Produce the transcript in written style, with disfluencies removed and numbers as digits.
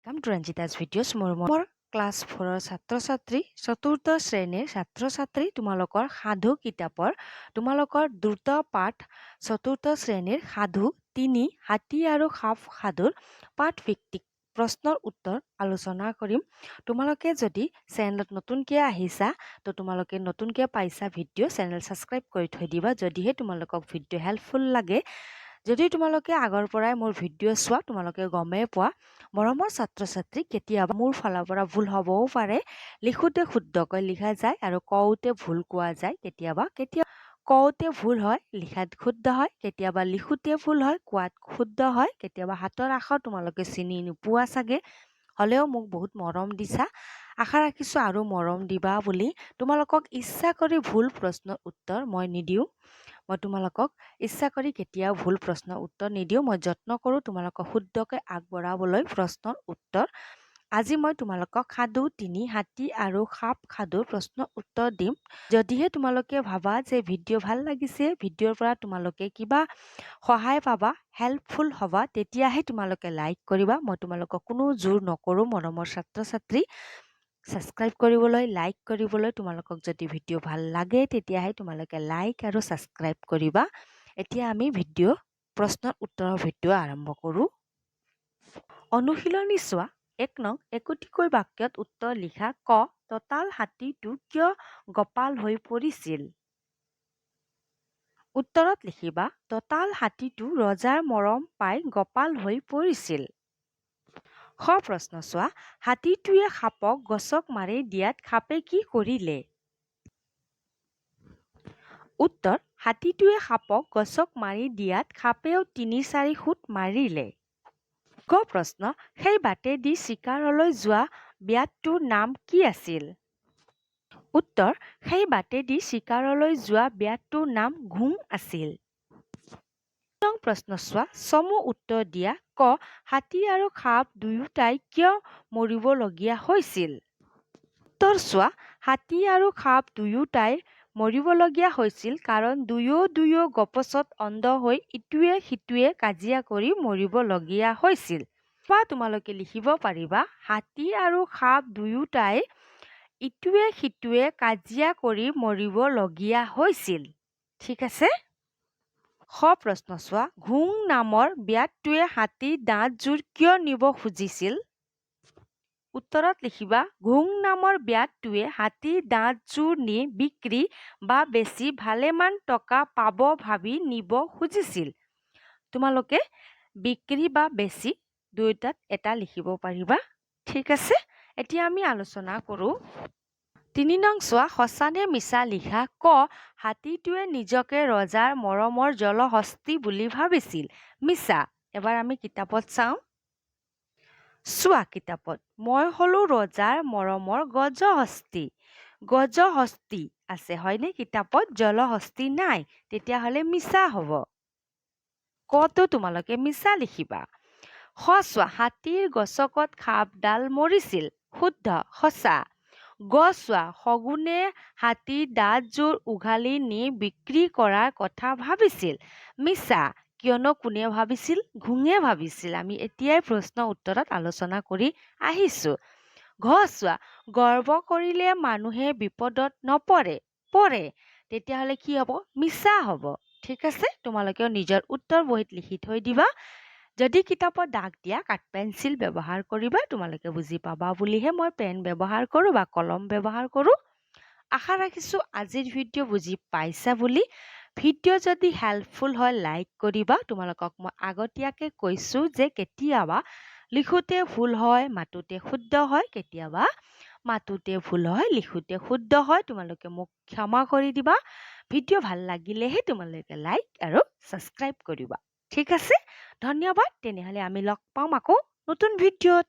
Welcome to Ranjita's videos. মোৰ class 4ৰ ছাত্ৰ-ছাত্ৰী চতুৰ্থ শ্ৰেণীৰ ছাত্ৰ-ছাত্ৰী তোমালোকৰ সাধু কিতাপৰ তোমালোকৰ দ্ৰুত পাঠ চতুৰ্থ শ্ৰেণীৰ সাধু 3 হাতী আৰু সাপ সাধুৰ পাঠ ভিত্তিক প্ৰশ্নৰ উত্তৰ আলোচনা কৰিম। তোমালোকে যদি চেনেলত নতুনকৈ আহিছা তো তোমালোকে নতুনকৈ পাইছা ভিডিঅ' চেনেল সাবস্ক্ৰাইব কৰি থৈ দিবা যদিহে তোমালোকক ভিডিঅ' হেল্পফুল লাগে। যদি তোমালোকে আগৰ পৰাই মোৰ ভিডিঅ' চোৱা তোমালোকে গমেই পোৱা মৰমৰ ছাত্ৰ-ছাত্ৰী কেতিয়াবা মোৰ ফালৰ পৰা ভুল হ'বও পাৰে। লিখোতে শুদ্ধকৈ লিখা যায় আৰু কওঁতে ভুল কোৱা যায়। কেতিয়াবা কওঁতে ভুল হয়, লিখাত শুদ্ধ হয়, কেতিয়াবা লিখোতে ভুল হয়, কোৱাত শুদ্ধ হয়, কেতিয়াবা হাতৰ আখৰ তোমালোকে চিনি নোপোৱা চাগে। হ'লেও মোক বহুত মৰম দিছা। আশা ৰাখিছোঁ আৰু মৰম দিবা বুলি। তোমালোকক ইচ্ছা কৰি ভুল প্ৰশ্নৰ উত্তৰ মই নিদিওঁ। মই তোমালোকক ইচ্ছা কৰি কেতিয়াও ভুল প্ৰশ্নৰ উত্তৰ নিদিওঁ। মই যত্ন কৰোঁ তোমালোকক শুদ্ধকৈ আগবঢ়াবলৈ প্ৰশ্নৰ উত্তৰ। আজি মই তোমালোকক সাধু 3 হাতী আৰু সাপ সাধুৰ প্ৰশ্নৰ উত্তৰ দিম। যদিহে তোমালোকে ভাবা যে ভিডিঅ' ভাল লাগিছে, ভিডিঅ'ৰ পৰা তোমালোকে কিবা সহায় পাবা, হেল্পফুল হ'বা, তেতিয়াহে তোমালোকে লাইক কৰিবা। মই তোমালোকক কোনো জোৰ নকৰোঁ মৰমৰ ছাত্ৰ-ছাত্ৰী। সাবস্ক্ৰাইব কৰিবলৈ, লাইক কৰিবলৈ। তোমালোকক যদি ভিডিঅ' ভাল লাগে তেতিয়াহে তোমালোকে লাইক আৰু সাবস্ক্ৰাইব কৰিবা। এতিয়া আমি প্ৰশ্নৰ উত্তৰৰ ভিডিঅ' আৰম্ভ কৰোঁ। অনুশীলনী চোৱা। 1 নং একোটিকৈ বাক্যত উত্তৰ লিখা। ক দঁতাল হাতীটো কিয় গোপাল হৈ পৰিছিল? উত্তৰত লিখিবা দঁতাল হাতীটো ৰজাৰ মৰম পাই গোপাল হৈ পৰিছিল। খ প্ৰশ্ন চোৱা। হাতীটোৱে সাপক গছক মাৰি দিয়াত সাপে কি কৰিলে? উত্তৰ হাতীটোৱে সাপক গছক মাৰি দিয়াত সাপেও ৩-৪ খুট মাৰিলে। ক প্ৰশ্ন সেই বাটেদি চিকাৰলৈ যোৱা ব্যাধটোৰ নাম কি আছিল? উত্তৰ সেই বাটেদি চিকাৰলৈ যোৱা ব্যাধটোৰ নাম ঘোং আছিল। প্ৰশ্ন চোৱা। চমু উত্তৰ দিয়া। ক হাতী আৰু সাপ দুয়োটাই কিয় মৰিবলগীয়া হৈছিল? উত্তৰ চোৱা। হাতী আৰু সাপ দুয়োটাই মৰিবলগীয়া হৈছিল কাৰণ দুয়ো গপচত অন্ধ হৈ ইটোৱে সিটোৱে কাজিয়া কৰি মৰিবলগীয়া হৈছিল। বা তোমালোকে লিখিব পাৰিবা হাতী আৰু সাপ দুয়োটাই ইটোৱে সিটোৱে কাজিয়া কৰি মৰিবলগীয়া হৈছিল। ঠিক আছে। খ প্ৰশ্ন চোৱা। ঘোং নামৰ ব্যাধটোৱে হাতীৰ দাঁতযোৰ কিয় নিব খুজিছিল? উত্তৰত লিখিবা ঘোং নামৰ ব্যাধটোৱে হাতীৰ দাঁতযোৰ নি বিক্ৰী বা বেচি ভালেমান টকা পাব ভাবি নিব খুজিছিল। তোমালোকে বিক্ৰী বা বেচি দুয়োটাত এটা লিখিব পাৰিবা। ঠিক আছে। এতিয়া আমি আলোচনা কৰোঁ। 3 নং চোৱা। সঁচা নে মিছা লিখা। ক হাতীটোৱে নিজকে ৰজাৰ মৰমৰ জলহস্তী বুলি ভাবিছিল। মিছা। এবাৰ আমি কিতাপত চাওঁ। চোৱা কিতাপত মই হলো ৰজাৰ মৰমৰ গজহস্তী। গজহস্তী আছে হয়নে কিতাপত? জলহস্তী নাই, তেতিয়াহ'লে মিছা হ'ব। কটো তোমালোকে মিছা লিখিবা। চোৱা হাতীৰ গছকত সাপডাল মৰিছিল। শুদ্ধ সঁচা। চোৱা শগুনে হাতীৰ দাঁতযোৰ উঘালি নি বিক্ৰী কৰাৰ কথা ভাবিছিল। মিছা। কিয়নো কোনে ভাবিছিল? ঘোঙে ভাবিছিল। আমি এতিয়াই প্ৰশ্ন উত্তৰত আলোচনা কৰি আহিছোঁ। চোৱা গৰ্ব কৰিলে মানুহে বিপদত নপৰে, পৰে। তেতিয়াহ'লে কি হ'ব? মিছা হ'ব। ঠিক আছে। তোমালোকেও নিজৰ উত্তৰ বহীত লিখি থৈ দিবা। যদি কিতাপত দাগ দিয়া কাঠ পেঞ্চিল ব্যৱহাৰ কৰিবা। তোমালোকে বুজি পাবা বুলিহে মই পেন ব্যৱহাৰ কৰোঁ বা কলম ব্যৱহাৰ কৰোঁ। আশা ৰাখিছোঁ আজিৰ ভিডিঅ' বুজি পাইছা বুলি। ভিডিঅ' যদি হেল্পফুল হয় লাইক কৰিবা। তোমালোকক মই আগতীয়াকৈ কৈছোঁ যে কেতিয়াবা লিখোতে ভুল হয়, মাতোতে শুদ্ধ হয়, কেতিয়াবা মাতোতে ভুল হয়, লিখোতে শুদ্ধ হয়। তোমালোকে মোক ক্ষমা কৰি দিবা। ভিডিঅ' ভাল লাগিলেহে তোমালোকে লাইক আৰু ছাবস্ক্ৰাইব কৰিবা। ঠিক আছে। ধন্যবাদ। তেনেহ'লে আমি লগ পাম আকৌ নতুন ভিডিঅ'ত।